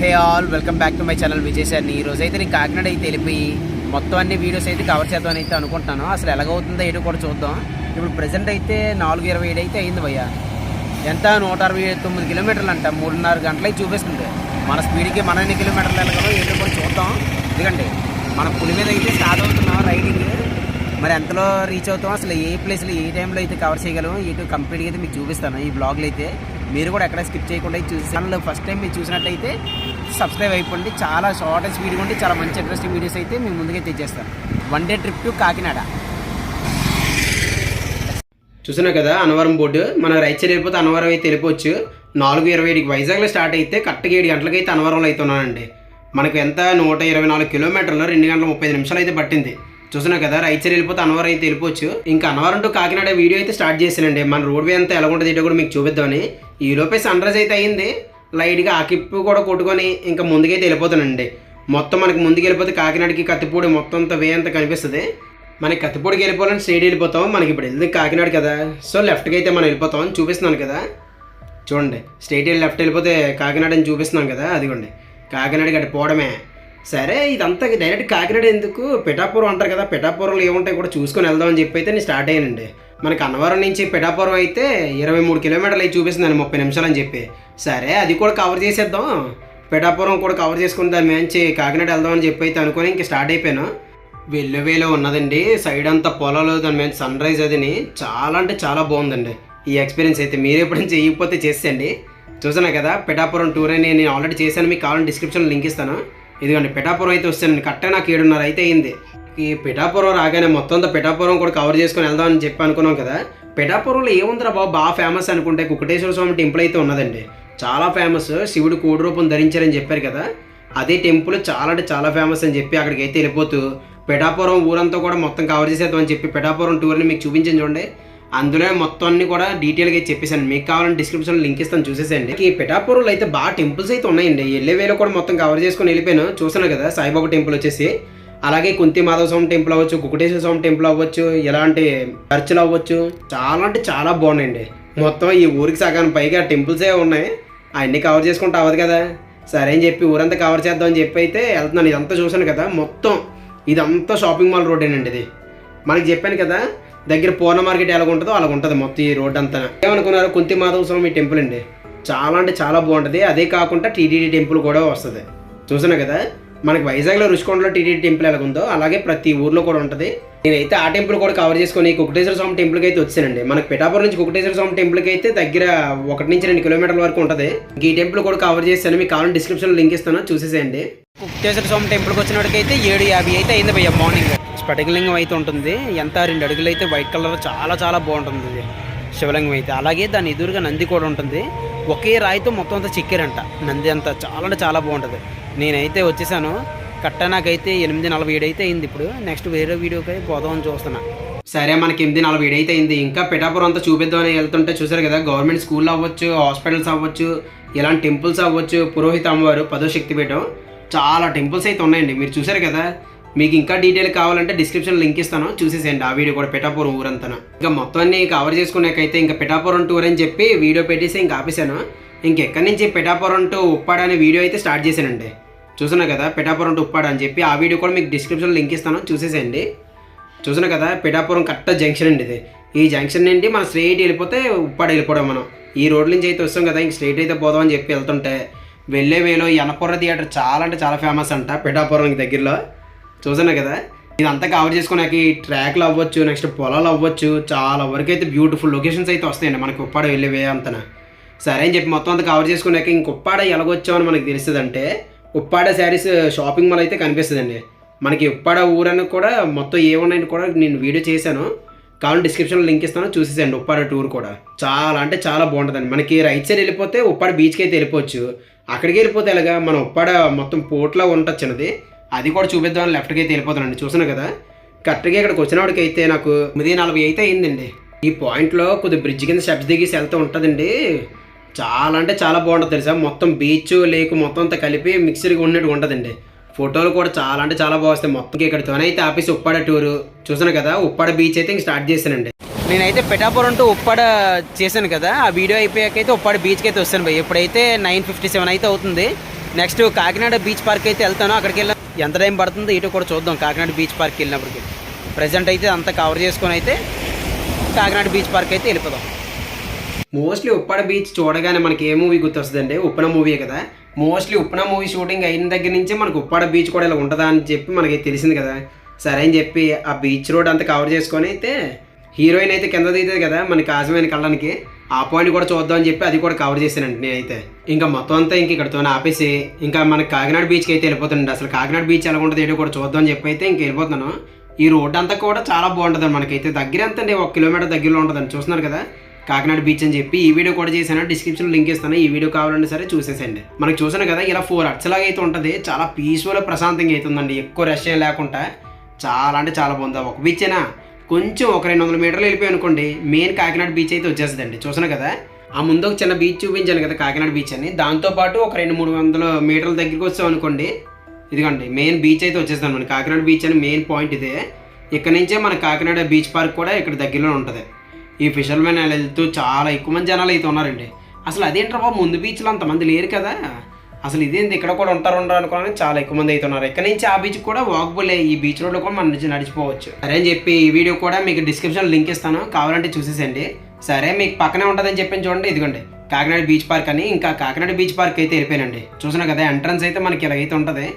Hey all welcome back to my channel Vijay sir. ఈ రోజు అయితే నేను కాకినాడ అయితే వెళ్ళిపోయి మొత్తం అన్ని వీడియోస్ అయితే కవర్ చేద్దామని అయితే అనుకుంటున్నాను. అసలు ఎలాగవుతుందో ఏంటో కూడా చూద్దాం. ఇప్పుడు ప్రజెంట్ అయితే 4:27 అయితే అయింది భయ్య. ఎంత 169 కిలోమీటర్లు అంట. 3:30 గంటలకి చూపిస్తుంది. మన స్పీడ్కి మన ఎన్ని కిలోమీటర్లు వెళ్ళగలం ఏంటో కూడా చూద్దాం. ఎందుకంటే మన పులి మీద అయితే స్టార్ట్ అవుతున్నాం రైడింగ్. మరి ఎంతలో రీచ్ అవుతాం, అసలు ఏ ప్లేస్లో ఏ టైంలో అయితే కవర్ చేయగలం ఇటు కంప్లీట్గా అయితే మీకు చూపిస్తాను ఈ బ్లాగ్లో అయితే. మీరు కూడా ఎక్కడ స్కిప్ చేయకుండా చూసి ఛానల్ ఫస్ట్ టైం మీరు చూసినట్టయితే సబ్స్క్రైబ్ అయిపోండి. చాలా షార్ట్ అండ్ స్పీడ్గా ఉండి చాలా మంచి ఇంట్రెస్టింగ్ వీడియోస్ అయితే మేము ముందుగా తెచ్చేస్తాను. 1 డే ట్రిప్ టు కాకినాడ. చూసినా కదా అన్నవరం బోర్డు. మన రైట్ సైడ్ వెళ్ళిపోతే అన్నవరం అయితే వెళ్ళిపోవచ్చు. 4:27 వైజాగ్లో స్టార్ట్ అయితే కరెక్ట్గా 7 గంటలకైతే అన్నవరంలో అవుతున్నానండి. మనకు ఎంత 124 కిలోమీటర్లు 2 గంటల 35 నిమిషాలు అయితే పట్టింది. చూసినా కదా రైట్ సైడ్ వెళ్ళిపోతే అన్నవరం అయితే వెళ్ళిపోవచ్చు. ఇంకా అన్నవరం టు కాకినాడ వీడియో అయితే స్టార్ట్ చేసానండి. మన రోడ్వే అంతా ఎలా ఉంటుంది ఏంటో కూడా మీకు చూపిద్దామని. ఈ లోపే సన్ రైజ్ అయితే అయ్యింది. లైట్గా ఆకిప్పు కూడా కొట్టుకొని ఇంకా ముందుకైతే వెళ్ళిపోతానండి. మొత్తం మనకి ముందుకు వెళ్ళిపోతే కాకినాడకి కత్తిపూడి మొత్తం అంతా వే అంతా కనిపిస్తుంది. మనకి కత్తిపూడికి వెళ్ళిపోవాలని స్ట్రైట్ వెళ్ళిపోతాం. మనకి ఇప్పుడు వెళ్తే కాకినాడ కదా, సో లెఫ్ట్కి అయితే మనం వెళ్ళిపోతాం. చూపిస్తున్నాను కదా చూడండి, స్ట్రైట్ వెళ్ళి లెఫ్ట్ వెళ్ళిపోతే కాకినాడ అని చూపిస్తున్నాం కదా, అదిగోండి కాకినాడకి అటు పోవడమే. సరే ఇదంతా డైరెక్ట్ కాకినాడ ఎందుకు, పిఠాపురం అంటారు కదా, పిఠాపురంలో ఏముంటాయి కూడా చూసుకొని వెళ్దామని చెప్పి అయితే నేను స్టార్ట్ అయ్యానండి. మనకి అన్నవరం నుంచి పిఠాపురం అయితే 23 కిలోమీటర్లు అయితే చూపిస్తుందండి, 30 నిమిషాలు అని చెప్పి. సరే అది కూడా కవర్ చేసేద్దాం, పిఠాపురం కూడా కవర్ చేసుకుని దాని మంచి కాకినాడ వెళ్దామని చెప్పి అయితే అనుకొని ఇంక స్టార్ట్ అయిపోయాను. వెల్లువేలో ఉన్నదండి సైడ్ అంతా పొలాలు, దాని మీద సన్ రైజ్ అదిని చాలా అంటే చాలా బాగుందండి ఈ ఎక్స్పీరియన్స్ అయితే. మీరు ఎప్పుడైనా చేయకపోతే చేసేయండి. చూసాను కదా పిఠాపురం టూర్ అని నేను ఆల్రెడీ చేశాను, మీకు కావాలని డిస్క్రిప్షన్లో లింక్ ఇస్తాను. ఇదిగోండి పిఠాపురం అయితే వస్తానండి. కరెక్ట్గా నాకు 7:30 అయితే అయింది. ఈ పిఠాపురం రాగానే మొత్తం అంతా పిఠాపురం కూడా కవర్ చేసుకొని వెళ్దామని చెప్పి అనుకున్నాం కదా. పిఠాపురంలో ఏముందిరా బాబు బాగా ఫేమస్ అనుకుంటే కుక్కటేశ్వర స్వామి టెంపుల్ అయితే ఉన్నదండి, చాలా ఫేమస్. శివుడు కోడి రూపం ధరించారని చెప్పారు కదా, అదే టెంపుల్ చాలా అంటే చాలా ఫేమస్ అని చెప్పి అక్కడికి అయితే వెళ్ళిపోతూ పిఠాపురం ఊరంతా కూడా మొత్తం కవర్ చేసేద్దామని చెప్పి పిఠాపురం టూర్ని మీకు చూపించాను చూడండి. అందులో మొత్తం అన్ని కూడా డీటెయిల్గా చెప్పేసాను. మీకు కావాలని డిస్క్రిప్షన్లో లింక్ ఇస్తాను, చూసేసేయండి. ఈ పిఠాపురంలో అయితే బాగా టెంపుల్స్ అయితే ఉన్నాయండి. వెళ్ళే వేలో కూడా మొత్తం కవర్ చేసుకొని వెళ్ళిపోయాను. చూసాను కదా సాయిబాబా టెంపుల్ వచ్చేసి, అలాగే కుంతి మాధవ స్వామి టెంపుల్ అవ్వచ్చు, కుక్కటేశ్వర స్వామి టెంపుల్ అవ్వచ్చు, ఎలాంటి చర్చిలు అవ్వచ్చు, చాలా అంటే చాలా బాగున్నాయండి. మొత్తం ఈ ఊరికి సగం పైగా టెంపుల్సే ఉన్నాయి, అవన్నీ కవర్ చేసుకుంటూ అవ్వదు కదా. సరే అని చెప్పి ఊరంతా కవర్ చేద్దాం అని చెప్పి అయితే వెళ్తున్నాను. ఇదంతా చూసాను కదా, మొత్తం ఇదంతా షాపింగ్ మాల్ రోడ్డేనండి. ఇది మనకి చెప్పాను కదా దగ్గర పూర్ణ మార్కెట్ ఎలా ఉంటుందో అలా ఉంటుంది మొత్తం ఈ రోడ్ అంతా. ఏమనుకున్నారు, కుంతి మాధవ స్వామి టెంపుల్ అండి, చాలా అంటే చాలా బాగుంటుంది. అదే కాకుండా టీటీడీ టెంపుల్ కూడా వస్తుంది. చూసాను కదా మనకి వైజాగ్లో రుషికొండలో టీటీడీ టెంపుల్ ఎలా ఉందో అలాగే ప్రతి ఊర్లో కూడా ఉంటుంది. నేనైతే ఆ టెంపుల్ కూడా కవర్ చేసుకొని కుక్కటేశ్వర స్వామి టెంపుల్కి అయితే వచ్చానండి. మనకి పిఠాపురం నుంచి కుక్కటేశ్వర స్వామి టెంపుల్కి అయితే దగ్గర 1 నుంచి 2 కిలోమీటర్ల వరకు ఉంటుంది. ఈ టెంపుల్ కూడా కవర్ చేస్తాను, మీకు కావాలని డిస్క్రిప్షన్లో లింక్ ఇస్తాను, చూసేసేయండి. కుక్కటేశ్వర స్వామి టెంపుల్కి వచ్చినప్పటికి అయితే 7:50 అయితే అయింది భయ్య. మార్నింగ్ స్ఫటికలింగం అయితే ఉంటుంది, ఎంత 2 అడుగులు అయితే వైట్ కలర్ చాలా చాలా బాగుంటుంది ఇది శివలింగం అయితే. అలాగే దాని ఎదురుగా నంది కూడా ఉంటుంది, ఒకే రాయితో మొత్తం అంతా చెక్కారంట నంది అంతా, చాలా అంటే చాలా బాగుంటుంది. నేనైతే వచ్చేసాను కట్ట, నాకైతే 8:47 అయితే అయింది. ఇప్పుడు నెక్స్ట్ వేరే వీడియోకి పోదామని చూస్తున్నా. సరే మనకి 8:47 అయితే అయింది. ఇంకా పిఠాపురం అంతా చూపిద్దామని వెళ్తుంటే చూసారు కదా గవర్నమెంట్ స్కూల్ అవ్వచ్చు, హాస్పిటల్స్ అవ్వచ్చు, ఇలాంటి టెంపుల్స్ అవ్వచ్చు, పురోహిత అమ్మవారు 10వ శక్తిపీఠం, చాలా టెంపుల్స్ అయితే ఉన్నాయండి. మీరు చూసారు కదా, మీకు ఇంకా డీటెయిల్ కావాలంటే డిస్క్రిప్షన్ లింక్ ఇస్తాను, చూసేసేయండి ఆ వీడియో కూడా పిఠాపురం ఊరంతా. ఇంకా మొత్తం అన్ని కవర్ చేసుకున్నాకైతే ఇంకా పిఠాపురం టూర్ అని చెప్పి వీడియో పెట్టేసి ఇంకా ఆపేసాను. ఇంకెక్కడి నుంచి పిఠాపురం టు ఉప్పాడ అనే వీడియో అయితే స్టార్ట్ చేశానండి. చూసాను కదా పిఠాపురం టు ఉప్పాడ అని చెప్పి, ఆ వీడియో కూడా మీకు డిస్క్రిప్షన్లో లింక్ ఇస్తాను, చూసేసేయండి. చూసాను కదా పిఠాపురం కరెక్ట్ జంక్షన్ అండి ఇది. ఈ జంక్షన్ నుండి మనం స్ట్రైట్ వెళ్ళిపోతే ఉప్పాడ వెళ్ళిపోవడం. మనం ఈ రోడ్ నుంచి అయితే వస్తాం కదా, ఇంక స్ట్రైట్ అయితే పోదామని చెప్పి వెళ్తుంటే వెళ్ళే వేలో యనపుర థియేటర్ చాలా అంటే చాలా ఫేమస్ అంట పిఠాపురంకి దగ్గరలో. చూసాను కదా ఇదంతా కవర్ చేసుకున్నాక ఈ ట్రాక్లు అవ్వచ్చు, నెక్స్ట్ పొలాలు అవ్వచ్చు, చాలా వరకు అయితే బ్యూటిఫుల్ లొకేషన్స్ అయితే వస్తాయండి మనకి ఉప్పాడ వెళ్ళే వే అంతన. సరే అని చెప్పి మొత్తం అంతా కవర్ చేసుకున్నాక ఇంక ఉప్పాడ ఎలాగొచ్చామని మనకి తెలుస్తుంది అంటే, ఉప్పాడ శారీస్ షాపింగ్ మాల్ అయితే కనిపిస్తుందండి మనకి. ఉప్పాడ ఊరని కూడా మొత్తం ఏమున్నాయని కూడా నేను వీడియో చేశాను, కావాలని డిస్క్రిప్షన్లో లింక్ ఇస్తాను, చూసేసండి. ఉప్పాడ టూర్ కూడా చాలా అంటే చాలా బాగుంటుందండి. మనకి రైట్ సైడ్ వెళ్ళిపోతే ఉప్పాడ బీచ్కి అయితే వెళ్ళిపోవచ్చు. అక్కడికి వెళ్ళిపోతే ఎలాగా మనం ఉప్పాడ మొత్తం పోర్ట్లో ఉంటుంది చిన్నది, అది కూడా చూపిద్దామని లెఫ్ట్కి అయితే వెళ్ళిపోతానండి. చూసాను కదా కరెక్ట్గా ఇక్కడికి వచ్చినప్పటికి అయితే నాకు 9:40 అయితే అయిందండి. ఈ పాయింట్లో కొద్ది బ్రిడ్జ్ కింద స్టెప్స్ దిగేసి వెళ్తూ ఉంటుందండి, చాలా అంటే చాలా బాగుంటుంది తెలుసా. మొత్తం బీచ్ లేక్ మొత్తం అంతా కలిపి మిక్సర్గా ఉన్నట్టు ఉంటుందండి. ఫోటోలు కూడా చాలా అంటే చాలా బాగా వస్తాయి. మొత్తం ఇక్కడితోనే అయితే ఆపేసి ఉప్పాడ టూరు. చూసాను కదా ఉప్పాడ బీచ్ అయితే ఇంక స్టార్ట్ చేశానండి. నేనైతే పిఠాపురం టు ఉప్పాడ చేశాను కదా, ఆ వీడియో అయిపోయాకైతే ఉప్పాడ బీచ్కి అయితే వస్తాను భయ్. ఇప్పుడైతే 9:57 అయితే అవుతుంది. నెక్స్ట్ కాకినాడ బీచ్ పార్క్ అయితే వెళ్తాను. అక్కడికి వెళ్ళి ఎంత టైం పడుతుందో ఇటు కూడా చూద్దాం. కాకినాడ బీచ్ పార్క్కి వెళ్ళినప్పటికి ప్రజెంట్ అయితే అంతా కవర్ చేసుకొని అయితే కాకినాడ బీచ్ పార్క్ అయితే వెళ్ళిపోదాం. మోస్ట్లీ ఉప్పాడ బీచ్ చూడగానే మనకి ఏ మూవీ గుర్తొస్తుందండి? ఉప్పెన మూవీ కదా. మోస్ట్లీ ఉప్పెన మూవీ షూటింగ్ అయిన దగ్గర నుంచే మనకు ఉప్పాడ బీచ్ కూడా ఇలా ఉంటుందా అని చెప్పి మనకి తెలిసింది కదా. సరే అని చెప్పి ఆ బీచ్ రోడ్ అంతా కవర్ చేసుకొని అయితే హీరోయిన్ అయితే కింద దిగుతుంది కదా మనకి కాజమైన కళ్ళడానికి, ఆ పాయింట్ కూడా చూద్దాం అని చెప్పి అది కూడా కవర్ చేశానండి నేనైతే. ఇంకా మొత్తం అంతా ఇంక ఇక్కడతో ఆపేసి ఇంకా మనకి కాకినాడ బీచ్కి అయితే వెళ్ళిపోతుందండి. అసలు కాకినాడ బీచ్ ఎలా ఉంటుంది ఏంటో కూడా చూద్దాం అని చెప్పి అయితే ఇంక వెళ్ళిపోతున్నాను. ఈ రోడ్ అంతా కూడా చాలా బాగుంటుంది మనకైతే. దగ్గర ఎంత అండి, 1 కిలోమీటర్ దగ్గరలో ఉంటుందండి. చూస్తున్నారు కదా కాకినాడ బీచ్ అని చెప్పి. ఈ వీడియో కూడా చేశాను, డిస్క్రిప్షన్లో లింక్ ఇస్తాను. ఈ వీడియో కావాలంటే సరే చూసేసండి. మనకు చూసాను కదా ఇలా 4 అవర్స్ లాగా అయితే ఉంటుంది. చాలా పీస్ఫుల్ ప్రశాంతంగా అవుతుందండి, ఎక్కువ రష్ లేకుండా. చాలా అంటే చాలా బాగుంది. ఒక బీచ్ అయినా కొంచెం ఒక 200 మీటర్లు వెళ్ళిపోయి అనుకోండి మెయిన్ కాకినాడ బీచ్ అయితే వచ్చేస్తుందండి. చూసాను కదా ఆ ముందు ఒక చిన్న బీచ్ చూపించాను కదా కాకినాడ బీచ్ అని, దాంతోపాటు ఒక 200-300 మీటర్ల దగ్గరికి వచ్చాం అనుకోండి ఇదిగోండి మెయిన్ బీచ్ అయితే వచ్చేస్తాను. మన కాకినాడ బీచ్ అని మెయిన్ పాయింట్ ఇదే. ఇక్కడ నుంచే మన కాకినాడ బీచ్ పార్క్ కూడా ఇక్కడ దగ్గరలో ఉంటుంది. ఈ ఫిషర్మెన్ వెళ్తూ చాలా ఎక్కువ మంది జనాలు అయితే ఉన్నారండి. అసలు అదేంట్రా బాబు, ముందు బీచ్లో అంతమంది లేరు కదా, అసలు ఇదేంటి ఇక్కడ కూడా ఉంటారు అనుకోని చాలా ఎక్కువ మంది అయితే ఉన్నారు. ఇక్కడ నుంచి ఆ బీచ్ కూడా వాకబులే, ఈ బీచ్ రోడ్లో కూడా మన నుంచి నడిచిపోవచ్చు. సరే అని చెప్పి ఈ వీడియో కూడా మీకు డిస్క్రిప్షన్ లింక్ ఇస్తాను, కావాలంటే చూసేసండి. సరే మీకు పక్కనే ఉంటుందని చెప్పి చూడండి, ఇదిగోండి కాకినాడ బీచ్ పార్క్ అని. ఇంకా కాకినాడ బీచ్ పార్క్ అయితే వెళ్ళిపోయానండి. చూసినా కదా ఎంట్రన్స్ అయితే మనకి ఇలాగైతే ఉంటుంది.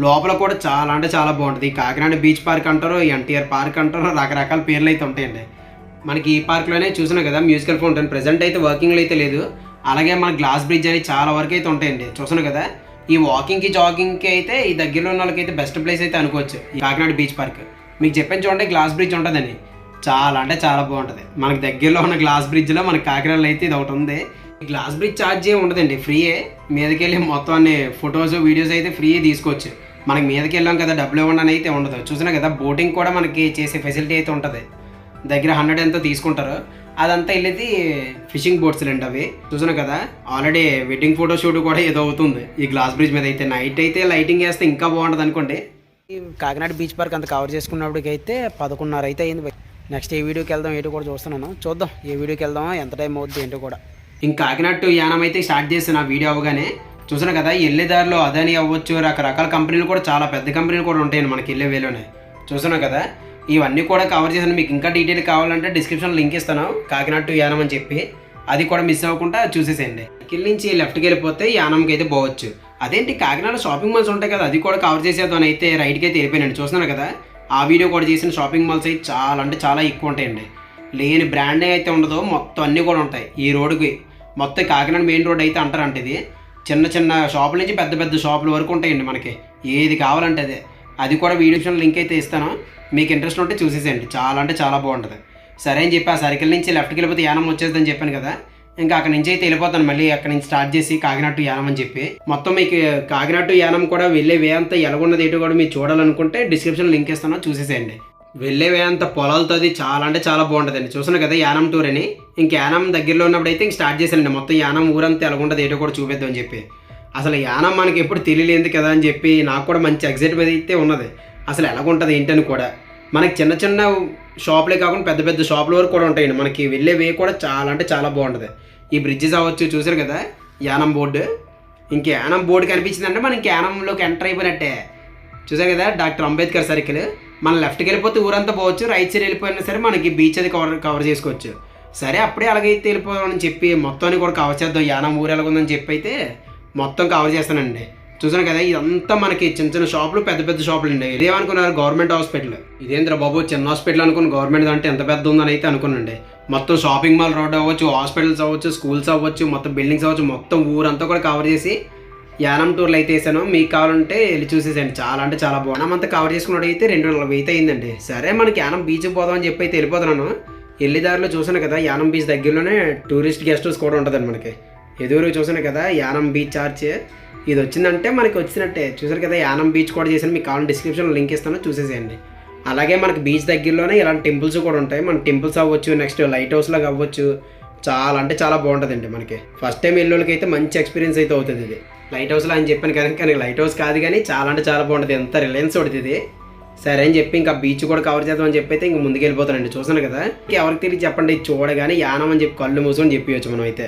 లోపల కూడా చాలా అంటే చాలా బాగుంటుంది. కాకినాడ బీచ్ పార్క్ అంటారు, ఎన్టీఆర్ పార్క్ అంటారు, రకరకాల పేర్లు అయితే ఉంటాయండి. మనకి ఈ పార్క్లోనే చూసినా కదా మ్యూజికల్ ఫౌంటైన్ ప్రెజెంట్ అయితే వర్కింగ్లో అయితే లేదు. అలాగే మన గ్లాస్ బ్రిడ్జ్ అని చాలా వరకు అయితే ఉంటాయండి. చూసాను కదా ఈ వాకింగ్కి జాగింగ్కి అయితే ఈ దగ్గరలో ఉన్న వాళ్ళకైతే బెస్ట్ ప్లేస్ అయితే అనుకోవచ్చు ఈ కాకినాడ బీచ్ పార్క్. మీకు చెప్పాను చూడండి గ్లాస్ బ్రిడ్జ్ ఉంటుందని, చాలా అంటే చాలా బాగుంటుంది. మనకి దగ్గరలో ఉన్న గ్లాస్ బ్రిడ్జ్లో మనకి కాకినాడలో అయితే ఇది ఒకటి ఉంది. ఈ గ్లాస్ బ్రిడ్జ్ ఛార్జ్ ఏమి ఉండదండి, ఫ్రీయే. మీదకి వెళ్ళి మొత్తం అన్ని ఫొటోస్ వీడియోస్ అయితే ఫ్రీ తీసుకోవచ్చు. మనకి మీదకి వెళ్ళాం కదా డబ్బులు ఇవ్వండి అయితే ఉండదు. చూసినా కదా బోటింగ్ కూడా మనకి చేసే ఫెసిలిటీ అయితే ఉంటుంది. దగ్గర 100 ఎంతో తీసుకుంటారు. అదంతా వెళ్ళేది ఫిషింగ్ బోట్స్ అండి అవి. చూసాను కదా ఆల్రెడీ వెడ్డింగ్ ఫోటో షూట్ కూడా ఏదో అవుతుంది ఈ గ్లాస్ బ్రిడ్జ్ మీద అయితే. నైట్ అయితే లైటింగ్ వేస్తే ఇంకా బాగుంటుంది అనుకోండి. ఈ కాకినాడ బీచ్ పార్క్ అంతా కవర్ చేసుకున్నప్పటికి అయితే 11:30 అయితే అయింది. నెక్స్ట్ ఏ వీడియోకి వెళ్దాం ఏంటో కూడా చూస్తున్నాను, చూద్దాం ఏ వీడియోకి వెళ్దాం ఎంత టైం అవుద్ది ఏంటో కూడా. ఇంకా కాకినాడ టు యానం అయితే స్టార్ట్ చేస్తాను ఆ వీడియో అవగానే. చూసాను కదా వెళ్ళే దారిలో అదాని అవ్వచ్చు, రకరకాల కంపెనీలు కూడా చాలా పెద్ద కంపెనీలు కూడా ఉంటాయండి మనకి వెళ్ళే వేలోనే. చూసాను కదా ఇవన్నీ కూడా కవర్ చేశాను. మీకు ఇంకా డీటెయిల్ కావాలంటే డిస్క్రిప్షన్లో లింక్ ఇస్తాను కాకినాడ టు యానం అని చెప్పి, అది కూడా మిస్ అవ్వకుండా చూసేసేయండి. ఇక్కడ నుంచి లెఫ్ట్కి వెళ్ళిపోతే యానంకి అయితే పోవచ్చు. అదేంటి కాకినాడ షాపింగ్ మాల్స్ ఉంటాయి కదా, అది కూడా కవర్ చేసేద్దాం అయితే రైట్కి అయితే వెళ్ళిపోయానండి. చూస్తున్నాను కదా ఆ వీడియో కూడా చేసిన షాపింగ్ మాల్స్ అయితే చాలా అంటే చాలా ఎక్కువ ఉంటాయండి. లేని బ్రాండే అయితే ఉండదు, మొత్తం అన్నీ కూడా ఉంటాయి ఈ రోడ్డుకి. మొత్తం కాకినాడ మెయిన్ రోడ్ అయితే అంటారంట ఇది. చిన్న చిన్న షాపుల నుంచి పెద్ద పెద్ద షాపుల వరకు ఉంటాయండి మనకి, ఏది కావాలంటే అదే. అది కూడా వీడియో లింక్ అయితే ఇస్తాను, మీకు ఇంట్రెస్ట్ ఉంటే చూసేసేయండి. చాలా అంటే చాలా బాగుంటుంది. సరే అని చెప్పి ఆ సర్కిల్ నుంచి లెఫ్ట్కి వెళ్ళిపోతే యానం వచ్చేస్తుందని చెప్పాను కదా, ఇంకా అక్కడ నుంచి అయితే వెళ్ళిపోతాను. మళ్ళీ అక్కడ నుంచి స్టార్ట్ చేసి కాకినాడ టు యానం అని చెప్పి మొత్తం మీకు కాకినాడ టు యానం కూడా వెళ్ళే వే అంతా ఎలాగున్నది ఏంటో కూడా మీరు చూడాలనుకుంటే డిస్క్రిప్షన్ లింక్ ఇస్తాను, చూసేసేయండి. వెళ్ళే వే అంతా పొలాలతో అది చాలా అంటే చాలా బాగుంటుందండి. చూసాను కదా యానం టూర్ అని. ఇంక యానం దగ్గరలో ఉన్నప్పుడు అయితే ఇంక స్టార్ట్ చేశానండి. మొత్తం యానం ఊరంతా ఎలాగుంటుంది ఏంటో కూడా చూపిద్దాం అని చెప్పి. అసలు యానం మనకి ఎప్పుడు తెలియలేదు కదా అని చెప్పి నాకు కూడా మంచి ఎగ్జైట్మెంట్ అయితే ఉన్నది. అసలు ఎలాగుంటుంది ఏంటని కూడా. మనకి చిన్న చిన్న షాపులే కాకుండా పెద్ద పెద్ద షాపుల వరకు కూడా ఉంటాయండి. మనకి వెళ్ళే వే కూడా చాలా అంటే చాలా బాగుంటుంది. ఈ బ్రిడ్జెస్ అవ్వచ్చు, చూసారు కదా యానం బోర్డు. ఇంక యానం బోర్డు కనిపించిందంటే మనకి యానంలోకి ఎంటర్ అయిపోయినట్టే. చూసారు కదా డాక్టర్ అంబేద్కర్ సర్కిల్. మనం లెఫ్ట్కి వెళ్ళిపోతే ఊరంతా పోవచ్చు, రైట్ సైడ్ వెళ్ళిపోయినా సరే మనకి బీచ్ అది కవర్ చేసుకోవచ్చు. సరే అప్పుడే అలాగైతే వెళ్ళిపోదామని చెప్పి మొత్తాన్ని కూడా కవర్ చేద్దాం. యానం ఊరు ఎలాగుందని చెప్పి అయితే మొత్తం కవర్ చేస్తానండి. చూసాను కదా ఇదంతా మనకి చిన్న చిన్న షాపులు, పెద్ద పెద్ద షాపులు అండి. ఇదేమనుకున్నారు గవర్నమెంట్ హాస్పిటల్, ఇదేంద్ర బాబు చిన్న హాస్పిటల్ అనుకుని గవర్నమెంట్ అంటే ఎంత పెద్ద ఉందని అయితే అనుకున్నాండి. మొత్తం షాపింగ్ మాల్ రోడ్ అవ్వచ్చు, హాస్పిటల్స్ అవ్వచ్చు, స్కూల్స్ అవ్వచ్చు, మొత్తం బిల్డింగ్స్ అవ్వచ్చు, మొత్తం ఊరంతా కూడా కవర్ చేసి యానం టూర్లు అయితే వేసాను. మీకు కావాలంటే వెళ్ళి చూసేసండి. చాలా అంటే చాలా బాగుంది. యానం అంతా కవర్ చేసుకున్నట్టు అయితే 240 అయితే అయిందండి. సరే మనకి యానం బీచ్కి పోదాం అని చెప్పి అయితే వెళ్ళిపోతున్నాను. వెళ్ళేదారిలో చూసాను కదా యానం బీచ్ దగ్గరలోనే టూరిస్ట్ గెస్ట్ హౌస్ కూడా ఉంటుందండి మనకి. ఎదురు చూసాను కదా యానం బీచ్ చార్జ్, ఇది వచ్చిందంటే మనకి వచ్చినట్టే. చూసారు కదా యానం బీచ్ కూడా చేశాను, మీకు కావాలంటే డిస్క్రిప్షన్లో లింక్ ఇస్తాను, చూసేసేయండి. అలాగే మనకి బీచ్ దగ్గరలోనే ఇలాంటి టెంపుల్స్ కూడా ఉంటాయి. మన టెంపుల్స్ అవ్వచ్చు, నెక్స్ట్ లైట్ హౌస్ లాగా అవ్వచ్చు. చాలా అంటే చాలా బాగుంటుందండి. మనకి ఫస్ట్ టైం వెళ్ళోళ్ళకి అయితే మంచి ఎక్స్పీరియన్స్ అయితే అవుతుంది. ఇది లైట్ హౌస్లో అని చెప్పాను కదా, కానీ లైట్ హౌస్ కాదు కానీ చాలా అంటే చాలా బాగుంటుంది. ఎంత రిలయన్స్ పడుతుంది. సరే అని చెప్పి ఇంకా బీచ్ కూడా కవర్ చేద్దాం అని చెప్పి అయితే ఇంక ముందుకు వెళ్ళిపోతానండి. చూసాను కదా ఎవరికి తెలియదు చెప్పండి, చూడగానే యానం అని చెప్పి కళ్ళు మూసుకొని చెప్పవచ్చు మనం అయితే.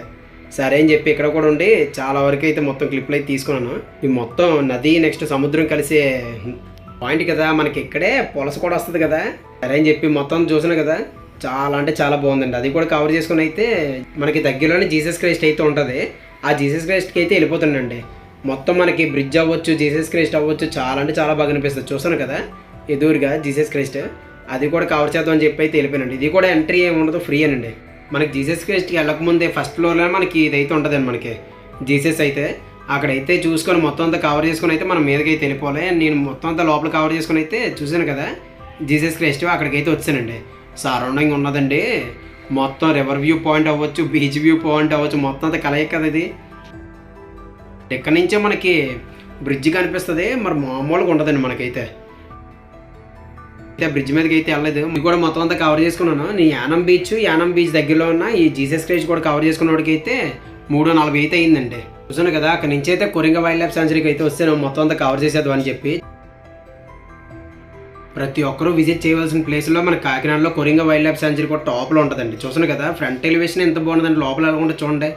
సరే అని చెప్పి ఇక్కడ కూడా ఉండి చాలా వరకు అయితే మొత్తం క్లిప్లు అయితే తీసుకున్నాను. ఈ మొత్తం నది నెక్స్ట్ సముద్రం కలిసే పాయింట్ కదా, మనకి ఇక్కడే పొలస కూడా వస్తుంది కదా. సరే అని చెప్పి మొత్తం చూసాను కదా, చాలా అంటే చాలా బాగుందండి. అది కూడా కవర్ చేసుకుని అయితే మనకి దగ్గరలోనే జీసస్ క్రైస్ట్ అయితే ఉంటుంది. ఆ జీసస్ క్రైస్ట్కి అయితే వెళ్ళిపోతుండండి. మొత్తం మనకి బ్రిడ్జ్ అవ్వచ్చు, జీసస్ క్రైస్ట్ అవ్వచ్చు, చాలా అంటే చాలా బాగా అనిపిస్తుంది. చూసాను కదా ఎదురుగా జీసస్ క్రైస్ట్, అది కూడా కవర్ చేద్దాం అని చెప్పి అయితే వెళ్ళిపోయానండి. ఇది కూడా ఎంట్రీ ఏమి ఉండదు, ఫ్రీ అనండి. మనకి జీసస్ క్రైస్ట్కి వెళ్ళకముందే ఫస్ట్ ఫ్లోర్లో మనకి ఇదైతే ఉంటుందండి. మనకి జీసస్ అయితే అక్కడైతే చూసుకొని మొత్తం అంతా కవర్ చేసుకుని అయితే మనం మీదకి అయితే వెళ్ళిపోవాలి. నేను మొత్తం అంతా లోపల కవర్ చేసుకుని అయితే చూసాను కదా జీసస్ క్రైస్ట్, అక్కడికైతే వచ్చానండి. సరౌండింగ్ ఉన్నదండి, మొత్తం రివర్ వ్యూ పాయింట్ అవ్వచ్చు, బీచ్ వ్యూ పాయింట్ అవ్వచ్చు, మొత్తం అంతా కలయిక కదా ఇది. ఇక్కడ నుంచే మనకి బ్రిడ్జ్ కనిపిస్తుంది, మరి మామూలుగా ఉండదండి మనకైతే. అయితే బ్రిడ్జ్ మీదకి అయితే వెళ్ళలేదు. ఇది కూడా మొత్తం అంతా కవర్ చేసుకున్నాను. నేను యానం బీచ్ దగ్గరలో ఉన్న ఈ జీసస్ క్రైస్ట్ కూడా కవర్ చేసుకున్న వాడికి అయితే 3:40 అయితే అయిందండి. చూసాను కదా, అక్కడ నుంచి అయితే కొరింగ వైల్డ్ లైఫ్ సాంచురీకి అయితే వస్తే మొత్తం అంతా కవర్ చేసేద్దాం అని చెప్పి. ప్రతి ఒక్కరూ విజిట్ చేయవలసిన ప్లేస్లో మన కాకినాడలో కొరింగ వైల్డ్ లైఫ్ సాంచురీ కూడా టాప్లో ఉంటుందండి. చూసాను కదా ఫ్రంట్ ఎలివేషన్ ఎంత బాగుంటుందండి, లోపల ఎలా ఉంటుంది చూడండి.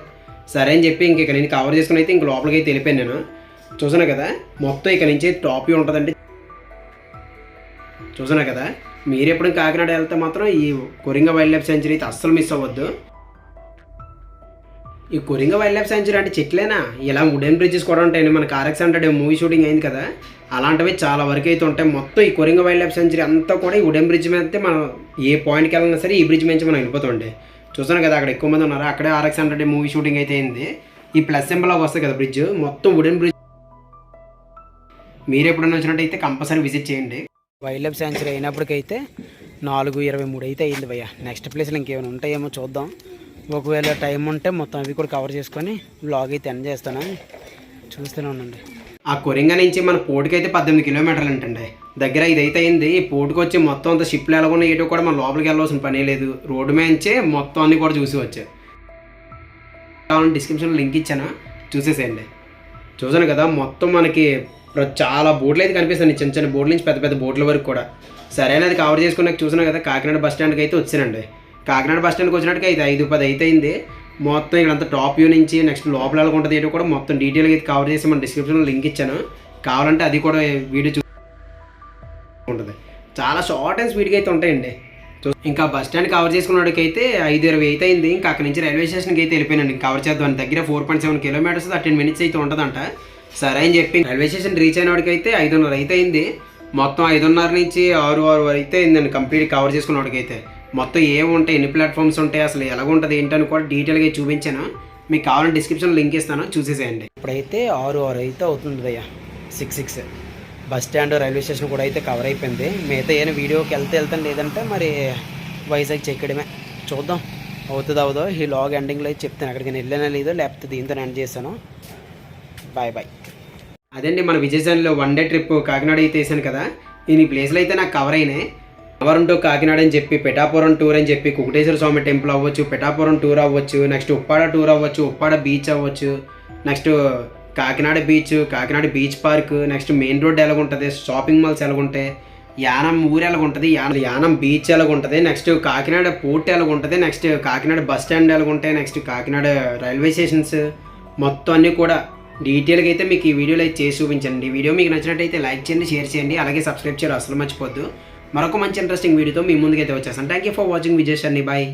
సరే అని చెప్పి ఇంక ఇక్కడ నేను కవర్ చేసుకుని అయితే ఇంక లోపలికి అయితే వెళ్ళిపోయాను నేను. చూసాను కదా మొత్తం ఇక్కడ నుంచి టాప్ ఉంటుందండి. చూసాను కదా, మీరు ఎప్పుడు కాకినాడ వెళ్తే మాత్రం ఈ కొరింగ వైల్డ్ లైఫ్ సాంచురీ అయితే అస్సలు మిస్ అవ్వద్దు. ఈ కొరింగ వైల్డ్ లైఫ్ సాంచురీ అంటే చెట్లేనా, ఇలా వుడెన్ బ్రిడ్జెస్ కూడా ఉంటాయండి. మనకి RX-100 మూవీ షూటింగ్ అయింది కదా, అలాంటివి చాలా వరకు అయితే ఉంటాయి. మొత్తం ఈ కొరింగ వైల్డ్ లైఫ్ సాంచురీ అంతా కూడా ఈ వుడెన్ బ్రిడ్జ్ మీద అయితే మనం ఏ పాయింట్కి వెళ్ళినా సరే ఈ బ్రిడ్జ్ నుంచి మనం వెళ్ళిపోతామండి. చూసాను కదా అక్కడ ఎక్కువ మంది ఉన్నారు, అక్కడే RX-100 మూవీ షూటింగ్ అయితే అయింది. ఈ ప్లస్ సింబల్ వస్తుంది కదా బ్రిడ్జ్, మొత్తం వుడెన్ బ్రిడ్జ్. మీరు ఎప్పుడైనా వచ్చినట్టయితే కంపల్సరీ విజిట్ చేయండి. వైల్డ్ లైఫ్ సాంచురీ అయినప్పటికైతే 4:23 అయితే అయింది భయ్య. నెక్స్ట్ ప్లేస్లో ఇంకేమైనా ఉంటాయేమో చూద్దాం. ఒకవేళ టైం ఉంటే మొత్తం అవి కూడా కవర్ చేసుకొని వ్లాగ్ అయితే ఎండ్ చేస్తాను, చూస్తూనే ఉండండి. ఆ కొరింగ నుంచి మన పోర్టుకి అయితే 18 కిలోమీటర్లు అంటండి దగ్గర. ఇదైతే అయింది. ఈ పోర్టుకి వచ్చి మొత్తం అంతా షిప్లు ఎలాగొన్నా ఏటో కూడా మన లోపలికి వెళ్ళవలసిన పని లేదు, రోడ్డు మేంచే మొత్తం అన్నీ కూడా చూసి వచ్చాయి. కావాలంటే డిస్క్రిప్షన్లో లింక్ ఇచ్చాను, చూసేసేయండి. చూసాను కదా మొత్తం మనకి చాలా బోట్లు అయితే కనిపిస్తాయి, చిన్న చిన్న బోట్ల నుంచి పెద్ద పెద్ద బోట్ల వరకు కూడా. సరైన అది కవర్ చేసుకున్నాక చూసాను కదా కాకినాడ బస్ స్టాండ్కి అయితే వచ్చానండి. కాకినాడ బస్ స్టాండ్కి వచ్చినట్టుగా అయితే 5:10 అయితే అయింది. మొత్తం ఇక్కడంతా టాప్ వ్యూ నుంచి నెక్స్ట్ లోపల ఎలా ఉంటుంది ఏంటో కూడా మొత్తం డీటెయిల్గా అయితే కవర్ చేసి మన డిస్క్రిప్షన్లో లింక్ ఇచ్చాను, కావాలంటే అది కూడా వీడియో ఉంటుంది. చాలా షార్ట్ అండ్ స్పీడ్గా అయితే ఉంటాయండి. ఇంకా బస్ స్టాండ్ కవర్ చేసుకున్నవాడికి అయితే 5:20 అయితే అయింది. ఇంకా అక్కడ నుంచి రైల్వే స్టేషన్కి అయితే వెళ్ళిపోయానండి కవర్ చేద్దాం. దగ్గర 4.7 కిలోమీటర్స్ 13 మినిట్స్ అయితే ఉంటుందంట. సరే అని చెప్పి రైల్వే స్టేషన్ రీచ్ అయిన వాడికి అయితే 5:30 అయితే అయింది. మొత్తం 5:30 నుంచి 6 అయితే అయిందండి కంప్లీట్ కవర్ చేసుకున్న వాడికి అయితే. మొత్తం ఏమి ఉంటాయి, ఎన్ని ప్లాట్ఫామ్స్ ఉంటాయి, అసలు ఎలాగుంటుంది ఏంటని కూడా డీటెయిల్గా చూపించాను. మీకు కావాలంటే డిస్క్రిప్షన్లో లింక్ ఇస్తాను, చూసేసేయండి. ఇప్పుడైతే 6 అయితే అవుతుంది భయ్య. 6 బస్ స్టాండ్ రైల్వే స్టేషన్ కూడా అయితే కవర్ అయిపోయింది. మిగతా ఏమైనా వీడియోకి వెళ్తాను, లేదంటే మరి వైజాగ్ చెక్కడమే చూద్దాం. అవుతుందో ఈ లాగ్ ఎండింగ్లో అయితే చెప్తాను అక్కడికి నేను వెళ్ళానో లేదో, లేకపోతే దీంతో ఎండ్ చేస్తాను. బాయ్. అదండి మన విజయసాయిలో 1 డే ట్రిప్ కాకినాడ అయితే వేసాను కదా. ఈ ప్లేస్లో అయితే నాకు కవర్ అయినాయి. అన్నవరం టు కాకినాడ అని చెప్పి, పిఠాపురం టూర్ అని చెప్పి, కుకుటేశ్వర స్వామి టెంపుల్ అవ్వచ్చు, పిఠాపురం టూర్ అవ్వచ్చు, నెక్స్ట్ ఉప్పాడ టూర్ అవ్వచ్చు, ఉప్పాడ బీచ్ అవ్వచ్చు, next Kakinada beach park, next main road ఎలాగుంటుంది, షాపింగ్ మాల్స్ ఎలాగుంటాయి, యానం ఊరు ఎలాగుంటుంది, యానం బీచ్ ఎలాగుంటుంది, నెక్స్ట్ కాకినాడ పోర్ట్ ఎలాగుంటుంది, నెక్స్ట్ కాకినాడ బస్ స్టాండ్ ఎలాగుంటాయి, నెక్స్ట్ కాకినాడ రైల్వే స్టేషన్స్ మొత్తం అన్నీ కూడా డీటెయిల్గా అయితే మీకు ఈ వీడియోలో అయితే చేసి చూపించండి. ఈ వీడియో మీకు నచ్చినట్టయితే లైక్ చేయండి, షేర్ చేయండి, అలాగే సబ్స్క్రైబ్ చేయడం అసలు మర్చిపోద్దు. మరొక మంచి ఇంట్రెస్టింగ్ వీడియోతో మీ ముందుకైతే వచ్చేస్తాను. Thank you for watching Vijay Sharni. Bye.